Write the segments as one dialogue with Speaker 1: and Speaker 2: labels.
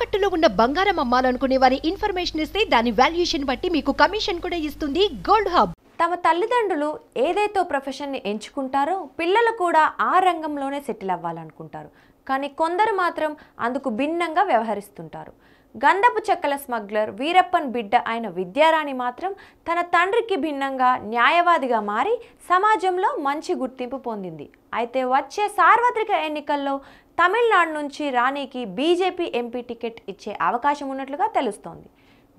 Speaker 1: తాకట్టులో ఉన్న బంగారం అమ్మాలనుకునే వారి ఇన్ఫర్మేషన్ ఇస్తే దాని వాల్యుయేషన్ బట్టి మీకు కమిషన్ కూడా ఇస్తుంది గోల్డ్ హబ్.
Speaker 2: తమ తల్లిదండ్రులు ఏదైతే ప్రొఫెషన్ని ఎంచుకుంటారో పిల్లలు కూడా ఆ రంగంలోనే సెటిల్ అవ్వాలనుకుంటారు. కానీ కొందరు మాత్రం అందుకు భిన్నంగా వ్యవహరిస్తుంటారు. గంధపు చెక్కల స్మగ్లర్ వీరప్పన్ బిడ్డ అయిన విద్యారాణి మాత్రం తన తండ్రికి భిన్నంగా న్యాయవాదిగా మారి సమాజంలో మంచి గుర్తింపు పొందింది. అయితే వచ్చే సార్వత్రిక ఎన్నికల్లో తమిళనాడు నుంచి రాణికి బీజేపీ ఎంపీ టికెట్ ఇచ్చే అవకాశం ఉన్నట్లుగా తెలుస్తోంది.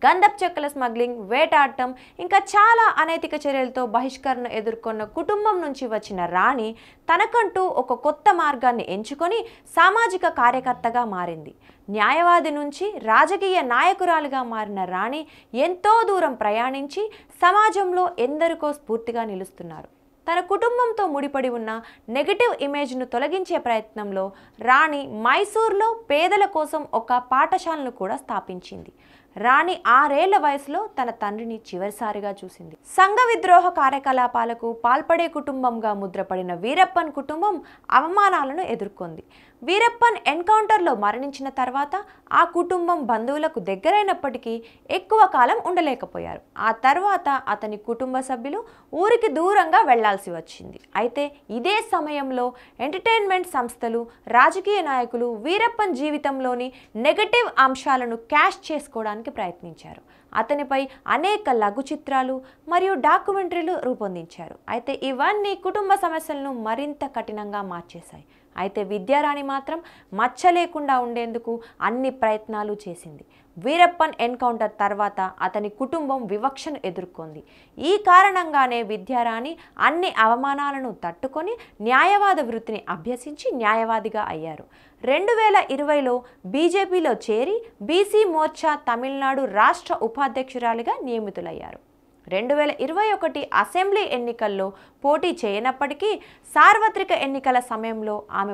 Speaker 2: గంధపు చెక్కల స్మగ్లింగ్, వేటాడటం ఇంకా చాలా అనైతిక చర్యలతో బహిష్కరణ ఎదుర్కొన్న కుటుంబం నుంచి వచ్చిన రాణి తనకంటూ ఒక కొత్త మార్గాన్ని ఎంచుకొని సామాజిక కార్యకర్తగా మారింది. న్యాయవాది నుంచి రాజకీయ నాయకురాలుగా మారిన రాణి ఎంతో దూరం ప్రయాణించి సమాజంలో ఎందరికో స్ఫూర్తిగా నిలుస్తున్నారు. తన కుటుంబంతో ముడిపడి ఉన్న నెగటివ్ ఇమేజ్ను తొలగించే ప్రయత్నంలో రాణి మైసూర్లో పేదల కోసం ఒక పాఠశాలను కూడా స్థాపించింది. రాణి 6 ఏళ్ల వయసులో తన తండ్రిని చివరిసారిగా చూసింది. సంఘ విద్రోహ కార్యకలాపాలకు పాల్పడే కుటుంబంగా ముద్రపడిన వీరప్పన్ కుటుంబం అవమానాలను ఎదుర్కొంది. వీరప్పన్ ఎన్కౌంటర్లో మరణించిన తర్వాత ఆ కుటుంబం బంధువులకు దగ్గరైనప్పటికీ ఎక్కువ కాలం ఉండలేకపోయారు. ఆ తర్వాత అతని కుటుంబ సభ్యులు ఊరికి దూరంగా వెళ్లాల్సి వచ్చింది. అయితే ఇదే సమయంలో ఎంటర్టైన్మెంట్ సంస్థలు, రాజకీయ నాయకులు వీరప్పన్ జీవితంలోని నెగటివ్ అంశాలను క్యాష్ చేసుకోవడానికి ప్రయత్నించారు. అతనిపై అనేక లఘు చిత్రాలు మరియు డాక్యుమెంటరీలు రూపొందించారు. అయితే ఇవన్నీ కుటుంబ సమస్యలను మరింత కఠినంగా మార్చేశాయి. అయితే విద్యారాణి మాత్రం మచ్చ లేకుండా ఉండేందుకు అన్ని ప్రయత్నాలు చేసింది. వీరప్పన్ ఎన్కౌంటర్ తర్వాత అతని కుటుంబం వివక్షను ఎదుర్కొంది. ఈ కారణంగానే విద్యారాణి అన్ని అవమానాలను తట్టుకొని న్యాయవాద వృత్తిని అభ్యసించి న్యాయవాదిగా అయ్యారు. 2020లో బీజేపీలో చేరి బీసీ మోర్చా తమిళనాడు రాష్ట్ర ఉపాధ్యక్షురాలిగా నియమితులయ్యారు. 2021 అసెంబ్లీ ఎన్నికల్లో పోటీ చేయనప్పటికీ సార్వత్రిక ఎన్నికల సమయంలో ఆమె